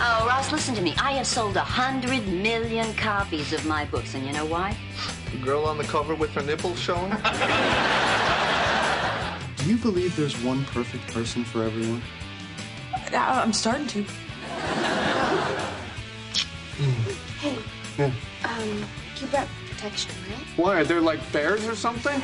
Oh, Ross, listen to me. I have sold 100 million copies of my books, and you know why? The girl on the cover with her nipples showing? Do you believe there's one perfect person for everyone? I'm starting to. Hey, Yeah. you brought protection, right? Why? Are there like bears or something?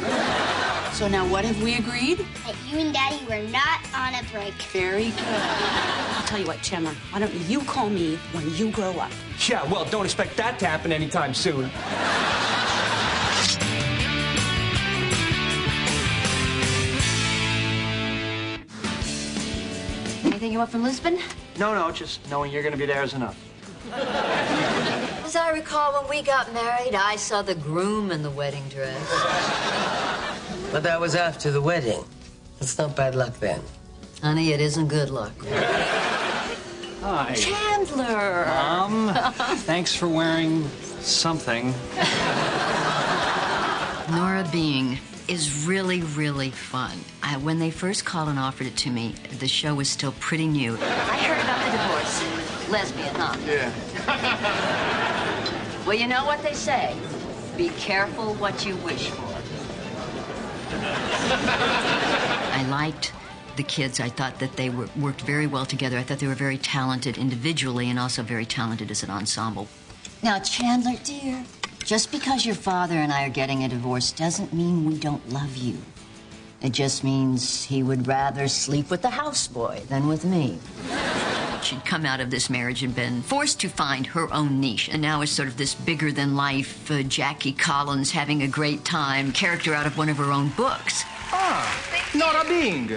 So now what have we agreed? That you and Daddy were not on a break. Very good. I'll tell you what, Chandler, why don't you call me when you grow up? Yeah, well, don't expect that to happen anytime soon. Anything you want from Lisbon? No, just knowing you're gonna be there is enough. As I recall, when we got married, I saw the groom in the wedding dress. But that was after the wedding. That's not bad luck then. Honey, it isn't good luck. Hi. Chandler! Thanks for wearing something. Nora Being is really, really fun. When they first called and offered it to me, the show was still pretty new. I heard about the divorce. Lesbian, huh? Yeah. Well, you know what they say. Be careful what you wish for. I liked the kids. I thought that they worked very well together. I thought they were very talented individually and also very talented as an ensemble. Now, Chandler, dear, just because your father and I are getting a divorce doesn't mean we don't love you. It just means he would rather sleep with the houseboy than with me. She'd come out of this marriage and been forced to find her own niche, and now is sort of this bigger-than-life Jackie Collins having a great time character out of one of her own books. Nora Bing.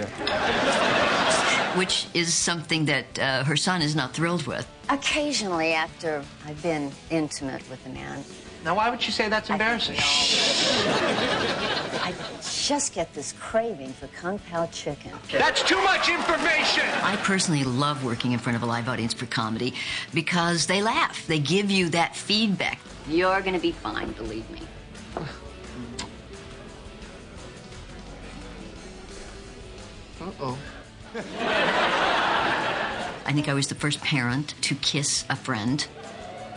Which is something that her son is not thrilled with. Occasionally, after I've been intimate with a man, Now, why would you say that's embarrassing? I just get this craving for Kung Pao chicken. That's too much information! I personally love working in front of a live audience for comedy because they laugh. They give you that feedback. You're going to be fine, believe me. Uh-oh. I think I was the first parent to kiss a friend.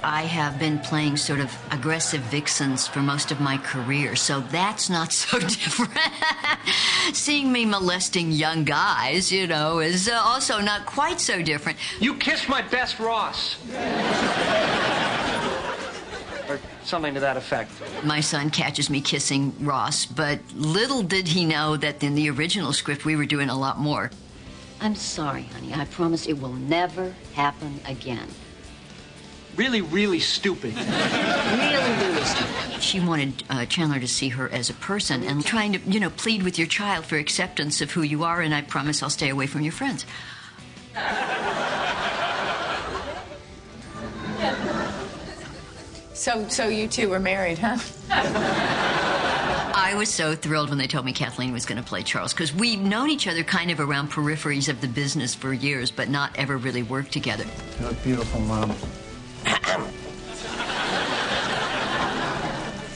I have been playing sort of aggressive vixens for most of my career, so that's not so different. Seeing me molesting young guys, you know, is also not quite so different. You kissed my best Ross. Or something to that effect. My son catches me kissing Ross, but little did he know that in the original script we were doing a lot more. I'm sorry, honey. I promise it will never happen again. Really, really stupid. Really stupid. She wanted Chandler to see her as a person and trying to, you know, plead with your child for acceptance of who you are, and I promise I'll stay away from your friends. So you two were married, huh? I was so thrilled when they told me Kathleen was going to play Charles, because we've known each other kind of around peripheries of the business for years, but not ever really worked together. You look beautiful, Mom.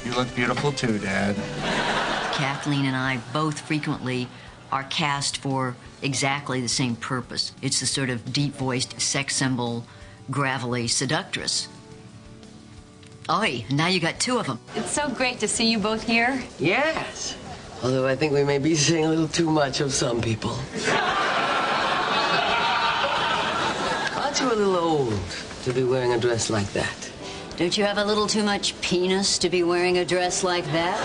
You look beautiful too, Dad. Kathleen and I both frequently are cast for exactly the same purpose. It's the sort of deep-voiced, sex symbol, gravelly seductress. Oi, now you got two of them. It's so great to see you both here. Yes. Although I think we may be seeing a little too much of some people. Aren't you a little old to be wearing a dress like that? Don't you have a little too much penis to be wearing a dress like that?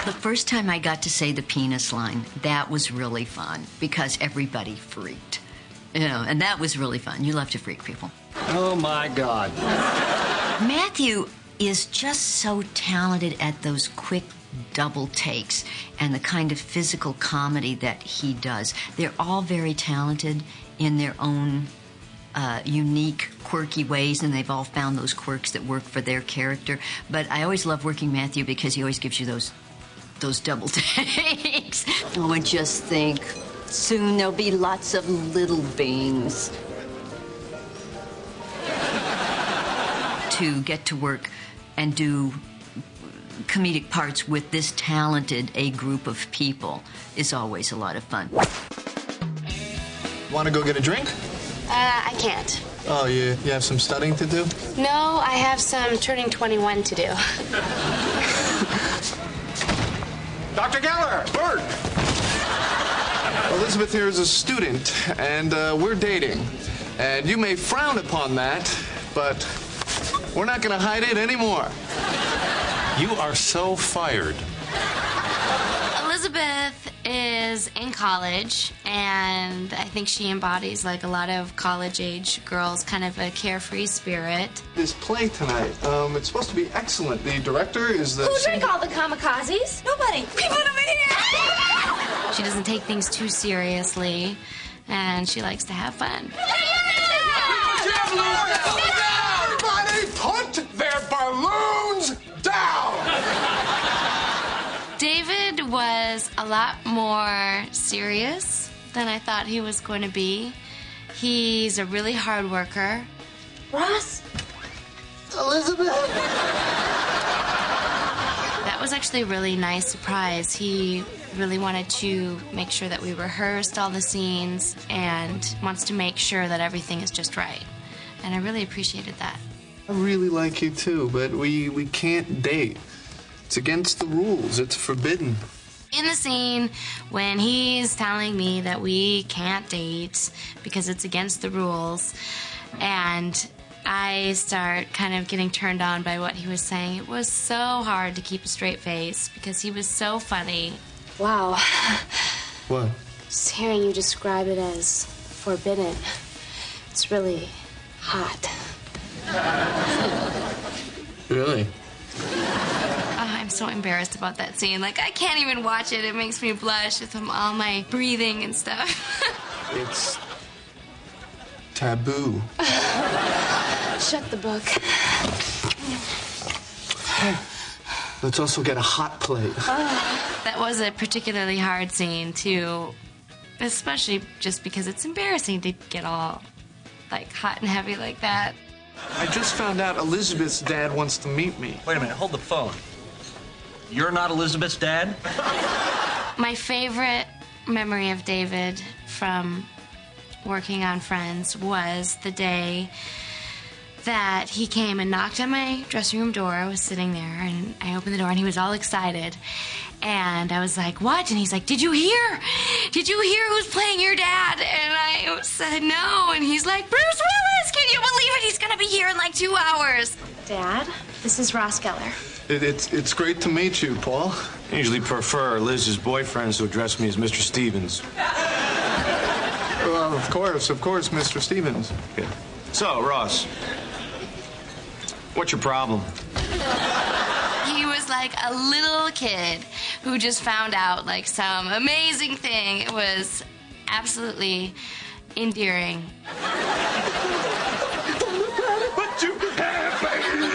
The first time I got to say the penis line, that was really fun because everybody freaked. You know, and that was really fun. You love to freak people. Oh, my God. Matthew is just so talented at those quick double takes and the kind of physical comedy that he does. They're all very talented in their own unique, quirky ways, and they've all found those quirks that work for their character. But I always love working Matthew because he always gives you those double takes. Oh, and just think, soon there'll be lots of little beings. To get to work and do comedic parts with this talented a group of people is always a lot of fun. Want to go get a drink? I can't. Oh, you have some studying to do? No, I have some turning 21 to do. Dr. Geller! Bert! Elizabeth here is a student, and we're dating. And you may frown upon that, but we're not going to hide it anymore. You are so fired. Elizabeth is in college, and I think she embodies, like a lot of college-age girls, kind of a carefree spirit. This play tonight, it's supposed to be excellent. The director is the... Who drank all the kamikazes? Nobody. We put them in here! She doesn't take things too seriously, and she likes to have fun. Everybody put their balloons down! David was a lot more serious than I thought he was going to be. He's a really hard worker. Ross? Elizabeth? That was actually a really nice surprise. He really wanted to make sure that we rehearsed all the scenes and wants to make sure that everything is just right. And I really appreciated that. I really like you too, but we can't date. It's against the rules. It's forbidden. In the scene, when he's telling me that we can't date because it's against the rules, and I start kind of getting turned on by what he was saying, it was so hard to keep a straight face because he was so funny. Wow. What? Just hearing you describe it as forbidden, it's really hot. Really? Oh, I'm so embarrassed about that scene. Like, I can't even watch it. It makes me blush with all my breathing and stuff. It's taboo. Shut the book. Let's also get a hot plate. That was a particularly hard scene, too. Especially just because it's embarrassing to get all, like, hot and heavy like that. I just found out Elizabeth's dad wants to meet me. Wait a minute, hold the phone. You're not Elizabeth's dad? My favorite memory of David from working on Friends was the day that he came and knocked on my dressing room door. I was sitting there, and I opened the door, and he was all excited. And I was like, what? And he's like, did you hear? Did you hear who's playing your dad? And I said, no. And he's like, Bruce Willis, can you believe it? He's going to be here in like 2 hours. Dad, this is Ross Geller. It's great to meet you, Paul. I usually prefer Liz's boyfriends to address me as Mr. Stevens. Well, of course, Mr. Stevens. Okay. So, Ross, what's your problem? He was like a little kid who just found out like some amazing thing. It was absolutely endearing. But you have, baby.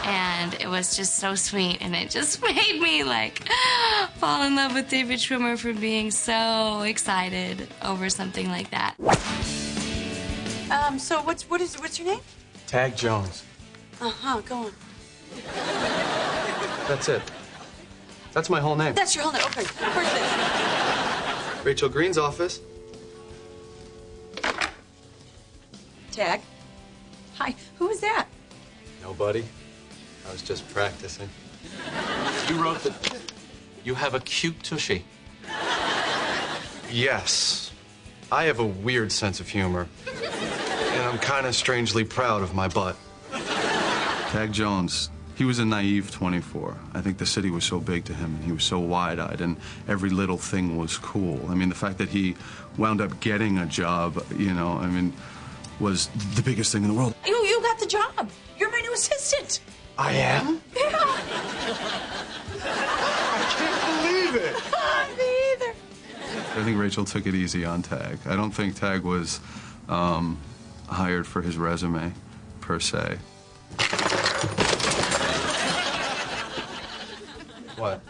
And it was just so sweet, and it just made me like fall in love with David Schwimmer for being so excited over something like that. So what's your name? Tag Jones. Uh-huh, go on. That's it. That's my whole name. That's your whole name. Okay, of course it is. Rachel Green's office. Tag. Hi, who is that? Nobody. I was just practicing. You wrote that you have a cute tushy. Yes. I have a weird sense of humor. And I'm kind of strangely proud of my butt. Tag Jones, he was a naive 24. I think the city was so big to him, and he was so wide-eyed, and every little thing was cool. I mean, the fact that he wound up getting a job, you know, I mean, was the biggest thing in the world. You got the job. You're my new assistant. I am? Yeah. I can't believe it. Me either. I think Rachel took it easy on Tag. I don't think Tag was hired for his resume, per se. What?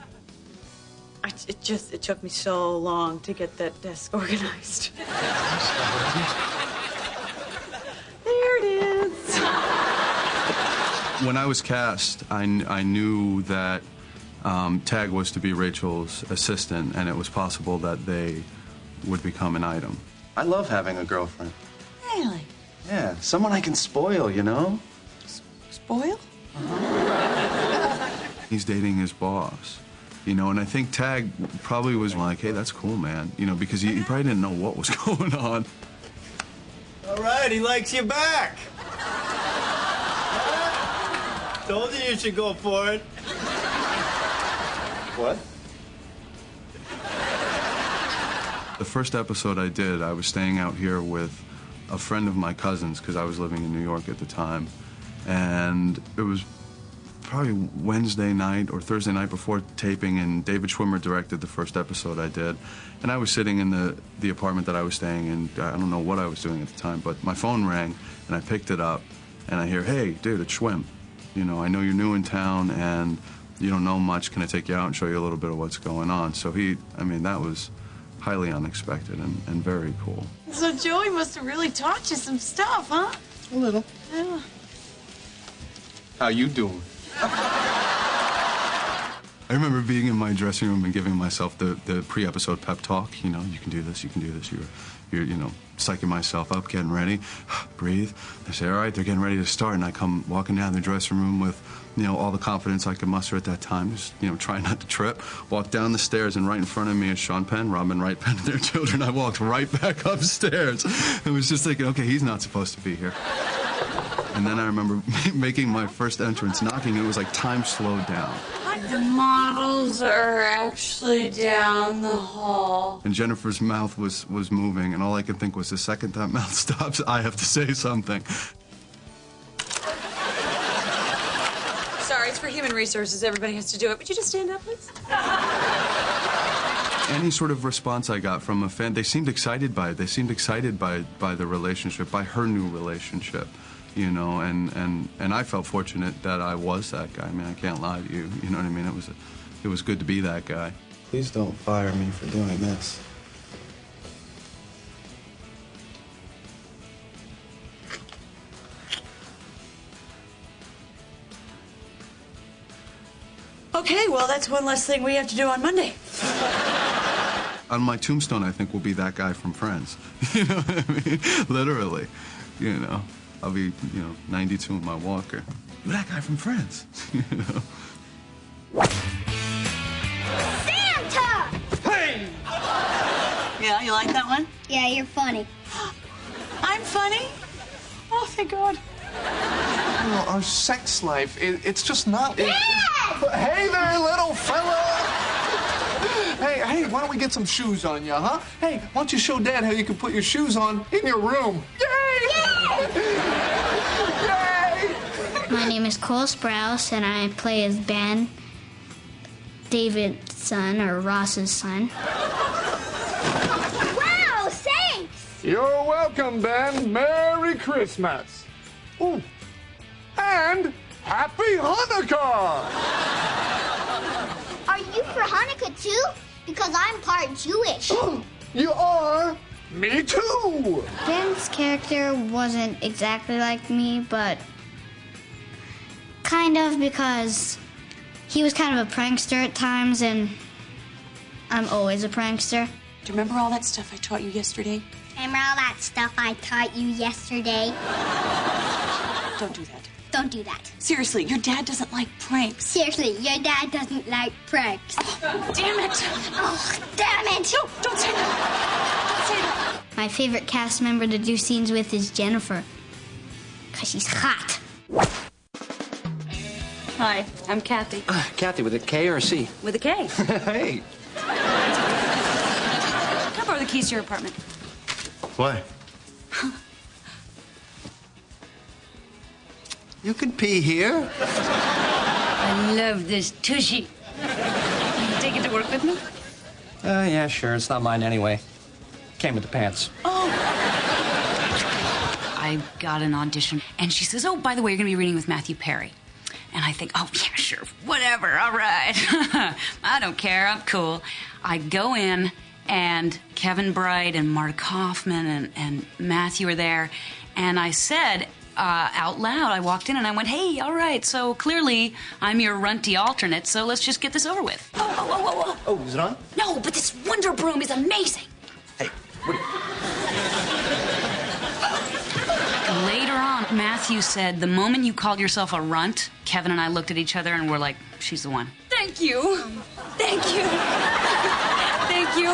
It took me so long to get that desk organized. There it is. When I was cast, I knew that Tag was to be Rachel's assistant, and it was possible that they would become an item. I love having a girlfriend. Really? Yeah, someone I can spoil, you know? Spoil? He's dating his boss, you know, and I think Tag probably was like, hey, that's cool, man, you know, because he probably didn't know what was going on. All right, he likes you back. Told you you should go for it. What? The first episode I did, I was staying out here with a friend of my cousin's because I was living in New York at the time. And it was probably Wednesday night or Thursday night before taping, and David Schwimmer directed the first episode I did. And I was sitting in the apartment that I was staying in. I don't know what I was doing at the time, but my phone rang, and I picked it up, and I hear, hey, dude, it's Schwim. You know, I know you're new in town, and you don't know much. Can I take you out and show you a little bit of what's going on? So that was highly unexpected and very cool. So Joey must have really taught you some stuff, huh? A little. Yeah. How you doing? I remember being in my dressing room and giving myself the pre-episode pep talk. You know, you can do this, you can do this. You're you know, psyching myself up, getting ready. Breathe. They say, all right, they're getting ready to start. And I come walking down the dressing room with, you know, all the confidence I could muster at that time. Just, you know, trying not to trip. Walked down the stairs, and right in front of me is Sean Penn, Robin Wright Penn, and their children. I walked right back upstairs. It was just thinking, okay, he's not supposed to be here. And then I remember making my first entrance, knocking. It was like time slowed down. The models are actually down the hall. And Jennifer's mouth was moving, and all I could think was, the second that mouth stops, I have to say something. Sorry, it's for human resources. Everybody has to do it. Would you just stand up, please? Any sort of response I got from a fan, they seemed excited by it. They seemed excited by the relationship, by her new relationship. You know, and I felt fortunate that I was that guy. I mean, I can't lie to you. You know what I mean? It was good to be that guy. Please don't fire me for doing this. Okay, well, that's one less thing we have to do on Monday. On my tombstone, I think, will be that guy from Friends. You know what I mean? Literally, you know. I'll be, you know, 92 in my walker. You're that guy from Friends. You know? Santa! Hey! Yeah, you like that one? Yeah, you're funny. I'm funny? Oh, thank God. You know, our sex life, it's just not... Dad! Hey there, little fella! Hey, why don't we get some shoes on you, huh? Hey, why don't you show Dad how you can put your shoes on in your room? Yay! Yay! My name is Cole Sprouse, and I play as Ben, David's son, or Ross's son. Wow, thanks! You're welcome, Ben. Merry Christmas. Ooh. And Happy Hanukkah! Are you for Hanukkah too? Because I'm part Jewish. You are? Me too! Ben's character wasn't exactly like me, but kind of, because he was kind of a prankster at times, and I'm always a prankster. Do you remember all that stuff I taught you yesterday? Remember all that stuff I taught you yesterday? Don't do that. Don't do that. Seriously, your dad doesn't like pranks. Seriously, your dad doesn't like pranks. Oh, damn it! Oh, damn it! No, don't say that! Don't say that! My favorite cast member to do scenes with is Jennifer, because she's hot. Hi, I'm Kathy. Kathy, with a K or a C? With a K. Hey. Can I borrow the keys to your apartment? Why? You can pee here. I love this tushy. Can you take it to work with me? Yeah, sure. It's not mine anyway. Came with the pants. Oh. I got an audition, and she says, oh, by the way, you're going to be reading with Matthew Perry. And I think, oh, yeah, sure, whatever, all right. I don't care, I'm cool. I go in, and Kevin Bright and Mark Kaufman and Matthew are there, and I said, out loud, I walked in and I went, hey, all right, so clearly I'm your runty alternate, so let's just get this over with. Oh, is it on? No, but this Wonder Broom is amazing. Hey, Later on, Matthew said, the moment you called yourself a runt, Kevin and I looked at each other and were like, she's the one. Thank you. Thank you. Thank you.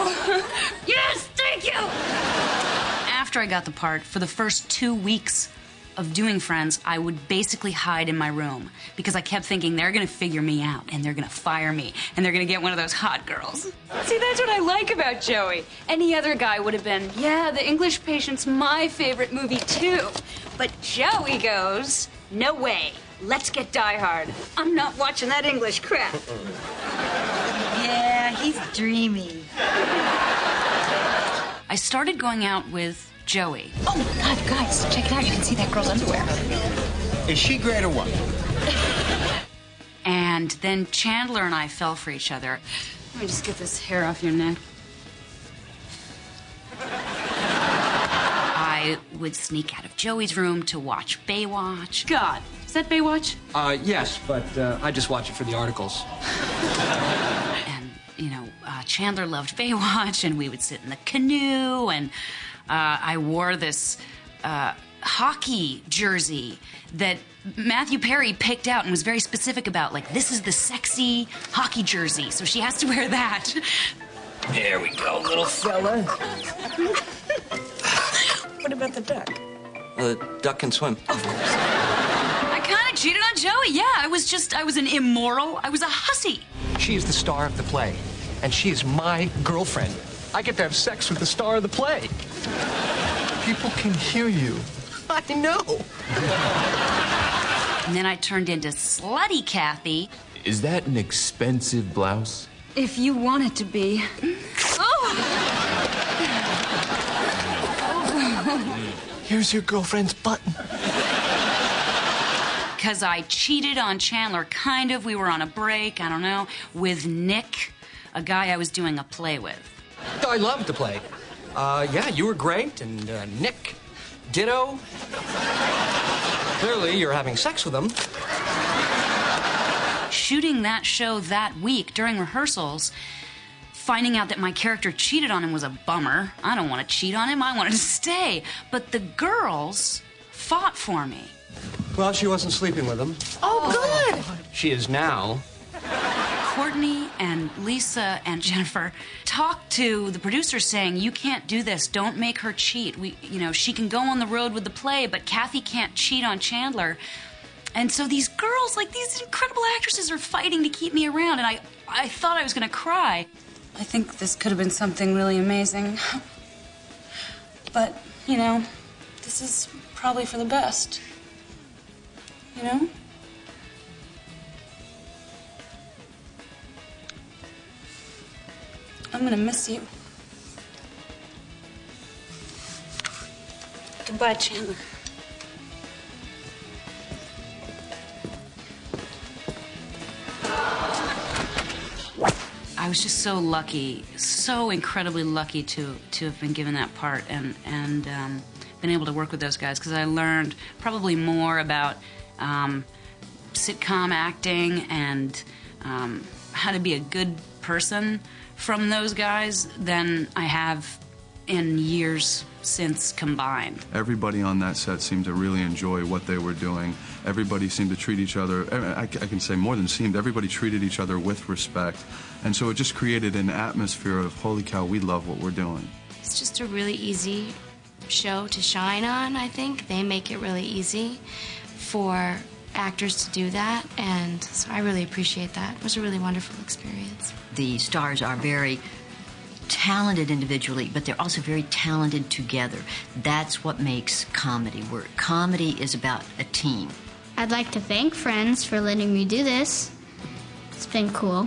Yes, thank you. After I got the part, for the first 2 weeks of doing Friends, I would basically hide in my room because I kept thinking they're going to figure me out and they're going to fire me and they're going to get one of those hot girls. See, that's what I like about Joey. Any other guy would have been, yeah, The English Patient's my favorite movie, too. But Joey goes, no way. Let's get Die Hard. I'm not watching that English crap. Yeah, he's dreamy. I started going out with Joey. Oh, my God, guys, check it out. You can see that girl's underwear. Is she great or what? And then Chandler and I fell for each other. Let me just get this hair off your neck. I would sneak out of Joey's room to watch Baywatch. God, is that Baywatch? Yes, but I just watch it for the articles. And, Chandler loved Baywatch, and we would sit in the canoe, and I wore this hockey jersey that Matthew Perry picked out and was very specific about. Like, this is the sexy hockey jersey, so she has to wear that. There we go, little fella. What about the duck? Duck can swim. I kind of cheated on Joey. Yeah, I was an immoral. I was a hussy. She is the star of the play, and she is my girlfriend. I get to have sex with the star of the play. People can hear you. I know. And then I turned into slutty Kathy. Is that an expensive blouse? If you want it to be. Oh! Here's your girlfriend's button. Because I cheated on Chandler, kind of. We were on a break, I don't know, with Nick, a guy I was doing a play with. I loved the play. Yeah, you were great, and Nick, ditto. Clearly, you're having sex with him. Shooting that show that week during rehearsals, finding out that my character cheated on him was a bummer. I don't want to cheat on him. I wanted to stay. But the girls fought for me. Well, she wasn't sleeping with him. Oh, good. She is now. Courtney and Lisa and Jennifer talked to the producers saying, you can't do this. Don't make her cheat. She can go on the road with the play, but Kathy can't cheat on Chandler. And so these girls, like these incredible actresses, are fighting to keep me around, and I thought I was going to cry. I think this could have been something really amazing. But, this is probably for the best. I'm gonna miss you. Goodbye, Chandler. I was just so lucky, so incredibly lucky to have been given that part and been able to work with those guys, because I learned probably more about sitcom acting and how to be a good person from those guys than I have in years since combined. Everybody on that set seemed to really enjoy what they were doing. Everybody seemed to treat each other, I can say more than seemed, everybody treated each other with respect. And so it just created an atmosphere of, holy cow, we love what we're doing. It's just a really easy show to shine on, I think. They make it really easy for actors to do that, and so I really appreciate that. It was a really wonderful experience. The stars are very talented individually, but they're also very talented together. That's what makes comedy work. Comedy is about a team. I'd like to thank Friends for letting me do this. It's been cool.